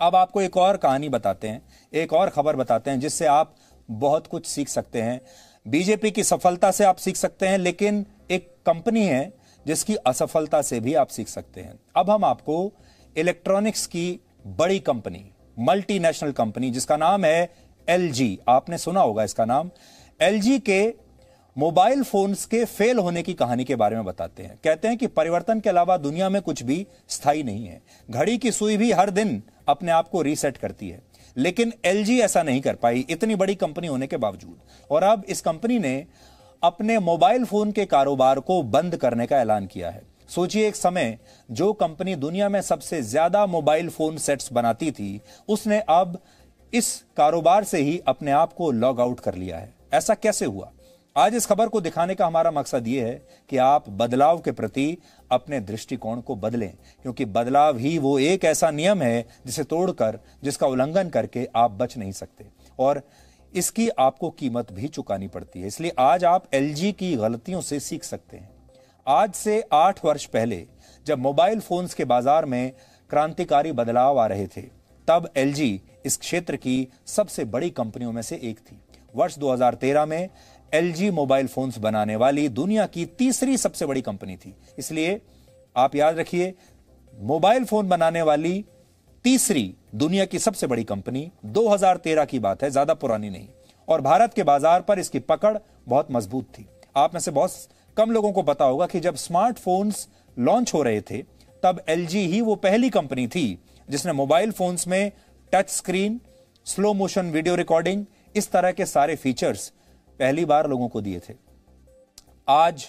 अब आपको एक और कहानी बताते हैं, एक और खबर बताते हैं जिससे आप बहुत कुछ सीख सकते हैं। बीजेपी की सफलता से आप सीख सकते हैं, लेकिन एक कंपनी है जिसकी असफलता से भी आप सीख सकते हैं। अब हम आपको इलेक्ट्रॉनिक्स की बड़ी कंपनी, मल्टीनेशनल कंपनी जिसका नाम है एलजी, आपने सुना होगा इसका नाम, एलजी के मोबाइल फोन्स के फेल होने की कहानी के बारे में बताते हैं। कहते हैं कि परिवर्तन के अलावा दुनिया में कुछ भी स्थायी नहीं है। घड़ी की सुई भी हर दिन अपने आप को रीसेट करती है, लेकिन एलजी ऐसा नहीं कर पाई, इतनी बड़ी कंपनी होने के बावजूद। और अब इस कंपनी ने अपने मोबाइल फोन के कारोबार को बंद करने का ऐलान किया है। सोचिए, एक समय जो कंपनी दुनिया में सबसे ज्यादा मोबाइल फोन सेट्स बनाती थी, उसने अब इस कारोबार से ही अपने आप को लॉग आउट कर लिया है। ऐसा कैसे हुआ? आज इस खबर को दिखाने का हमारा मकसद यह है कि आप बदलाव के प्रति अपने दृष्टिकोण को बदलें, क्योंकि बदलाव ही वो एक ऐसा नियम है जिसे तोड़कर, जिसका उल्लंघन करके आप बच नहीं सकते, और इसकी आपको कीमत भी चुकानी पड़ती है। इसलिए आज आप एलजी की गलतियों से सीख सकते हैं। आज से 8 वर्ष पहले जब मोबाइल फोन्स के बाजार में क्रांतिकारी बदलाव आ रहे थे, तब एलजी इस क्षेत्र की सबसे बड़ी कंपनियों में से एक थी। वर्ष 2013 में एलजी मोबाइल फोन्स बनाने वाली दुनिया की तीसरी सबसे बड़ी कंपनी थी। इसलिए आप याद रखिए, मोबाइल फोन बनाने वाली तीसरी दुनिया की सबसे बड़ी कंपनी, 2013 की बात है, ज्यादा पुरानी नहीं। और भारत के बाजार पर इसकी पकड़ बहुत मजबूत थी। आप में से बहुत कम लोगों को पता होगा कि जब स्मार्टफोन्स लॉन्च हो रहे थे, तब एलजी ही वो पहली कंपनी थी जिसने मोबाइल फोन्स में touch screen, slow motion video recording, इस तरह के सारे फीचर्स पहली बार लोगों को दिए थे। आज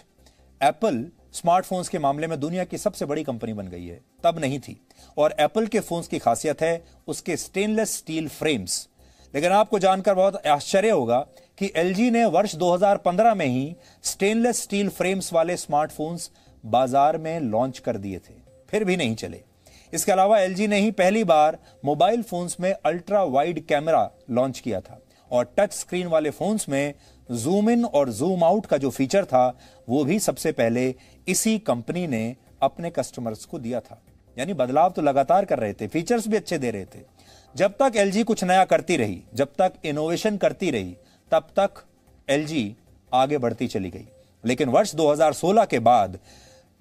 एप्पल स्मार्टफोन्स के मामले में दुनिया की सबसे बड़ी कंपनी बन गई है, तब नहीं थी। और एप्पल के फोन्स की खासियत है उसके स्टेनलेस स्टील फ्रेम्स। लेकिन आपको जानकर बहुत आश्चर्य होगा कि एलजी ने वर्ष 2015 में ही स्टेनलेस स्टील फ्रेम्स वाले स्मार्टफोन्स बाजार में लॉन्च कर दिए थे, फिर भी नहीं चले। इसके अलावा एलजी ने ही पहली बार मोबाइल फोन्स में अल्ट्रा वाइड कैमरा लॉन्च किया था, और टच स्क्रीन वाले फोन्स में जूम इन और जूम आउट का जो फीचर था, वो भी सबसे पहले इसी कंपनी ने अपने कस्टमर्स को दिया था। यानी बदलाव तो लगातार कर रहे थे, फीचर्स भी अच्छे दे रहे थे। जब तक एलजी कुछ नया करती रही, जब तक इनोवेशन करती रही, तब तक एलजी आगे बढ़ती चली गई। लेकिन वर्ष 2016 के बाद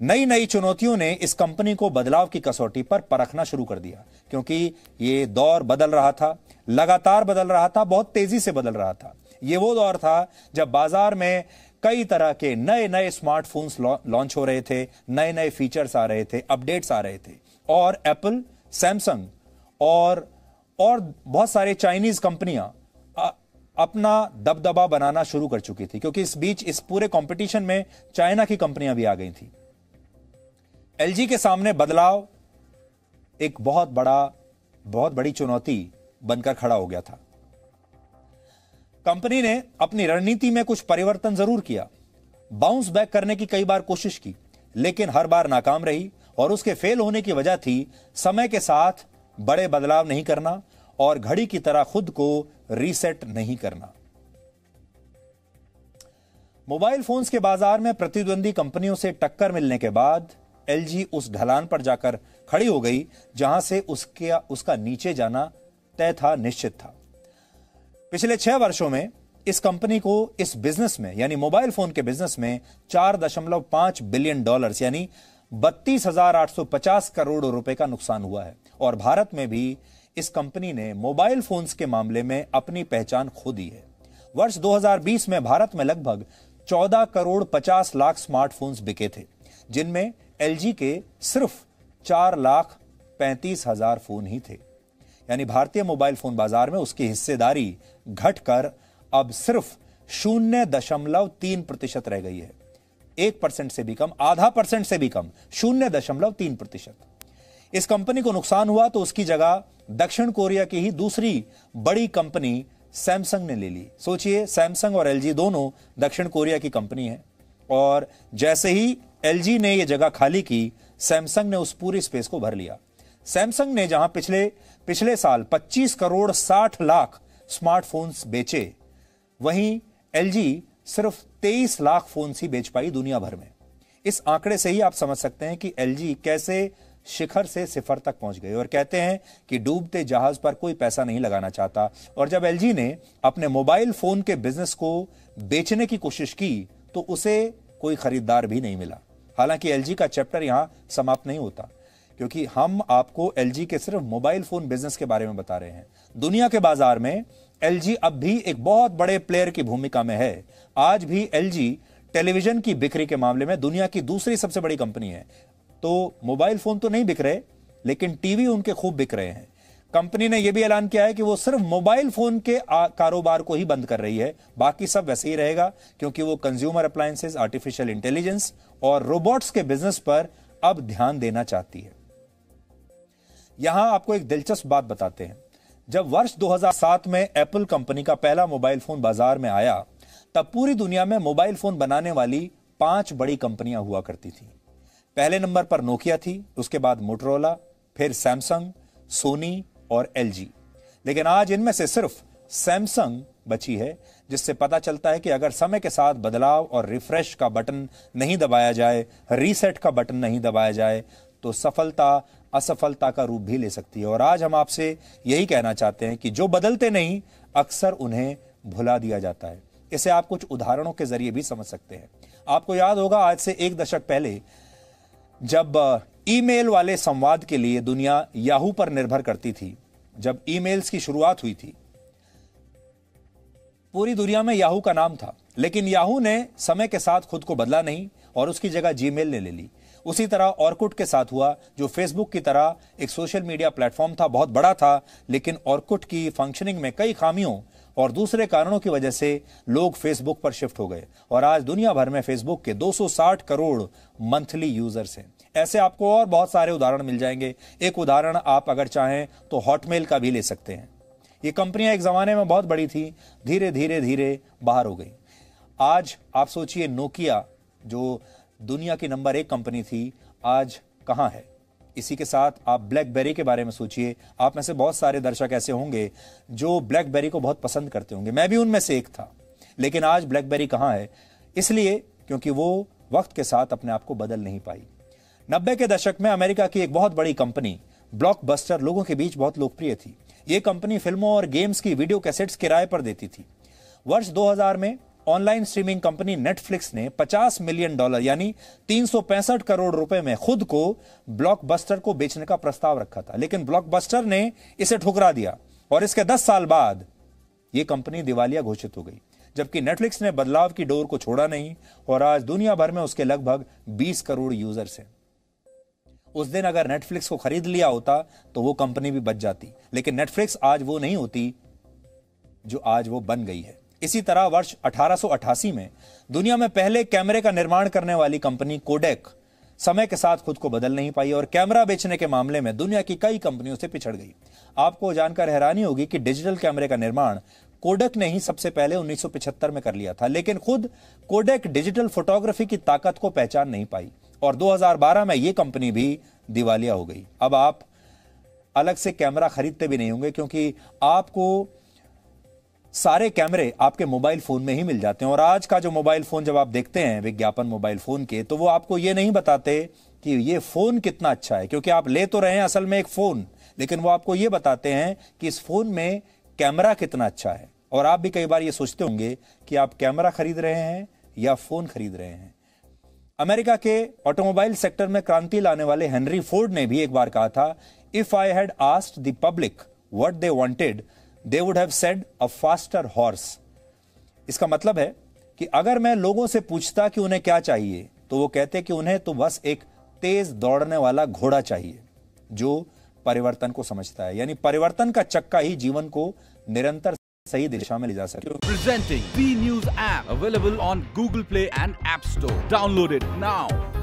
नई नई चुनौतियों ने इस कंपनी को बदलाव की कसौटी पर परखना शुरू कर दिया, क्योंकि ये दौर बदल रहा था, लगातार बदल रहा था, बहुत तेजी से बदल रहा था। ये वो दौर था जब बाजार में कई तरह के नए नए स्मार्टफोन्स लॉन्च हो रहे थे, नए नए फीचर्स आ रहे थे, अपडेट्स आ रहे थे, और एप्पल, सैमसंग और बहुत सारे चाइनीज कंपनियां अपना दबदबा बनाना शुरू कर चुकी थी, क्योंकि इस बीच इस पूरे कंपटीशन में चाइना की कंपनियां भी आ गई थी। एलजी के सामने बदलाव एक बहुत बड़ी चुनौती बनकर खड़ा हो गया था। कंपनी ने अपनी रणनीति में कुछ परिवर्तन जरूर किया, बाउंस बैक करने की कई बार कोशिश की, लेकिन हर बार नाकाम रही। और उसके फेल होने की वजह थी समय के साथ बड़े बदलाव नहीं करना और घड़ी की तरह खुद को रीसेट नहीं करना। मोबाइल फोन्स के बाजार में प्रतिद्वंदी कंपनियों से टक्कर मिलने के बाद एलजी उस ढलान पर जाकर खड़ी हो गई जहां से उसका नीचे जाना तय था, निश्चित था। पिछले 6 वर्षों में इस कंपनी को इस बिजनेस में, यानी मोबाइल फोन के बिजनेस में 4.5 बिलियन डॉलर्स यानी 32,850 करोड़ रुपए का नुकसान हुआ है। और भारत में भी इस कंपनी ने मोबाइल फोन्स के मामले में अपनी पहचान खो दी है। वर्ष 2020 में भारत में लगभग 14 करोड़ 50 लाख स्मार्टफोन्स बिके थे, जिनमें एलजी के सिर्फ 4,35,000 फोन ही थे। यानी भारतीय मोबाइल फोन बाजार में उसकी हिस्सेदारी घटकर अब सिर्फ 0.3% रह गई है। 1% से भी कम, आधा परसेंट से भी कम, 0.3%। इस कंपनी को नुकसान हुआ तो उसकी जगह दक्षिण कोरिया की ही दूसरी बड़ी कंपनी सैमसंग ने ले ली। सोचिए, सैमसंग और एलजी दोनों दक्षिण कोरिया की कंपनी है, और जैसे ही एलजी ने यह जगह खाली की, सैमसंग ने उस पूरी स्पेस को भर लिया। सैमसंग ने जहां पिछले साल 25 करोड़ 60 लाख स्मार्टफोन्स बेचे, वहीं एलजी सिर्फ 23 लाख फोन ही बेच पाई दुनिया भर में। इस आंकड़े से ही आप समझ सकते हैं कि एलजी कैसे शिखर से सिफर तक पहुंच गए और कहते हैं कि डूबते जहाज पर कोई पैसा नहीं लगाना चाहता। और जब एलजी ने अपने मोबाइल फोन के बिजनेस को बेचने की कोशिश की तो उसे कोई खरीदार भी नहीं मिला। हालांकि एलजी का चैप्टर यहां समाप्त नहीं होता, क्योंकि हम आपको एलजी के सिर्फ मोबाइल फोन बिजनेस के बारे में बता रहे हैं। दुनिया के बाजार में एलजी अब भी एक बहुत बड़े प्लेयर की भूमिका में है। आज भी एलजी टेलीविजन की बिक्री के मामले में दुनिया की दूसरी सबसे बड़ी कंपनी है। तो मोबाइल फोन तो नहीं बिक रहे, लेकिन टीवी उनके खूब बिक रहे हैं। कंपनी ने यह भी ऐलान किया है कि वो सिर्फ मोबाइल फोन के कारोबार को ही बंद कर रही है, बाकी सब वैसे ही रहेगा, क्योंकि वो कंज्यूमर अप्लायंसेस, आर्टिफिशियल इंटेलिजेंस और रोबोट्स के बिजनेस पर अब ध्यान देना चाहती है। यहां आपको एक दिलचस्प बात बताते हैं। जब वर्ष 2007 में एप्पल कंपनी का पहला मोबाइल फोन बाजार में आया, तब पूरी दुनिया में मोबाइल फोन बनाने वाली 5 बड़ी कंपनियां हुआ करती थी। पहले नंबर पर नोकिया थी, उसके बाद मोटोरोला, फिर सैमसंग, सोनी और एलजी। लेकिन आज इनमें से सिर्फ सैमसंग बची है, जिससे पता चलता है कि अगर समय के साथ बदलाव और रिफ्रेश का बटन नहीं दबाया जाए, रीसेट का बटन नहीं दबाया जाए, तो सफलता असफलता का रूप भी ले सकती है। और आज हम आपसे यही कहना चाहते हैं कि जो बदलते नहीं, अक्सर उन्हें भुला दिया जाता है। इसे आप कुछ उदाहरणों के जरिए भी समझ सकते हैं। आपको याद होगा, आज से 1 दशक पहले जब ईमेल वाले संवाद के लिए दुनिया याहू पर निर्भर करती थी, जब ईमेल्स की शुरुआत हुई थी, पूरी दुनिया में याहू का नाम था। लेकिन याहू ने समय के साथ खुद को बदला नहीं और उसकी जगह जीमेल ने ले ली। उसी तरह ऑर्कुट के साथ हुआ, जो फेसबुक की तरह एक सोशल मीडिया प्लेटफॉर्म था, बहुत बड़ा था, लेकिन ऑर्कुट की फंक्शनिंग में कई खामियों और दूसरे कारणों की वजह से लोग फेसबुक पर शिफ्ट हो गए। और आज दुनिया भर में फेसबुक के 260 करोड़ मंथली यूजर्स हैं। ऐसे आपको और बहुत सारे उदाहरण मिल जाएंगे। एक उदाहरण आप अगर चाहें तो हॉटमेल का भी ले सकते हैं। ये कंपनियां एक जमाने में बहुत बड़ी थी, धीरे धीरे धीरे बाहर हो गई। आज आप सोचिए, नोकिया जो दुनिया की नंबर 1 कंपनी थी, आज कहां है। इसी के साथ आप ब्लैकबेरी के बारे में सोचिए। आप में से बहुत सारे दर्शक ऐसे होंगे जो ब्लैकबेरी को बहुत पसंद करते होंगे, मैं भी उनमें से एक था। लेकिन आज ब्लैकबेरी कहां है? इसलिए क्योंकि वो वक्त के साथ अपने आप को बदल नहीं पाई। 90 के दशक में अमेरिका की एक बहुत बड़ी कंपनी ब्लॉकबस्टर लोगों के बीच बहुत लोकप्रिय थी। यह कंपनी फिल्मों और गेम्स की वीडियो कैसेट्स किराए पर देती थी। वर्ष 2000 में ऑनलाइन स्ट्रीमिंग कंपनी नेटफ्लिक्स ने $50 मिलियन यानी 365 करोड़ रुपए में खुद को ब्लॉकबस्टर को बेचने का प्रस्ताव रखा था। लेकिन ब्लॉकबस्टर ने इसे ठुकरा दिया और इसके 10 साल बाद यह कंपनी दिवालिया घोषित हो गई। जबकि नेटफ्लिक्स ने बदलाव की डोर को छोड़ा नहीं और आज दुनिया भर में उसके लगभग 20 करोड़ यूजर्स हैं। उस दिन अगर नेटफ्लिक्स को खरीद लिया होता तो वो कंपनी भी बच जाती, लेकिन नेटफ्लिक्स आज वो नहीं होती जो आज वो बन गई है। इसी तरह वर्ष 1888 में दुनिया में पहले कैमरे का निर्माण करने वाली कंपनी कोडेक समय के साथ खुद को बदल नहीं पाई और कैमरा बेचने के मामले में दुनिया की कई कंपनियों से पिछड़ गई। आपको जानकर हैरानी होगी कि डिजिटल कैमरे का निर्माण कोडेक ने ही सबसे पहले 1975 में कर लिया था। लेकिन खुद कोडेक डिजिटल फोटोग्राफी की ताकत को पहचान नहीं पाई और 2012 में यह कंपनी भी दिवालिया हो गई। अब आप अलग से कैमरा खरीदते भी नहीं होंगे, क्योंकि आपको सारे कैमरे आपके मोबाइल फोन में ही मिल जाते हैं। और आज का जो मोबाइल फोन जब आप देखते हैं विज्ञापन मोबाइल फोन के, तो वो आपको ये नहीं बताते कि ये फोन कितना अच्छा है, क्योंकि आप ले तो रहे हैं असल में एक फोन, लेकिन वो आपको ये बताते हैं कि इस फोन में कैमरा कितना अच्छा है। और आप भी कई बार ये सोचते होंगे कि आप कैमरा खरीद रहे हैं या फोन खरीद रहे हैं। अमेरिका के ऑटोमोबाइल सेक्टर में क्रांति लाने वाले हेनरी फोर्ड ने भी एक बार कहा था, if I had asked the public what they wanted, they would have said a faster horse। इसका मतलब है कि अगर मैं लोगों से पूछता कि उन्हें क्या चाहिए, तो वो कहते कि उन्हें तो बस एक तेज दौड़ने वाला घोड़ा चाहिए जो परिवर्तन को समझता है। यानी परिवर्तन का चक्का ही जीवन को निरंतर सही दिशा में ले जा सके। Presenting B News app available on Google Play and App Store. Download it now.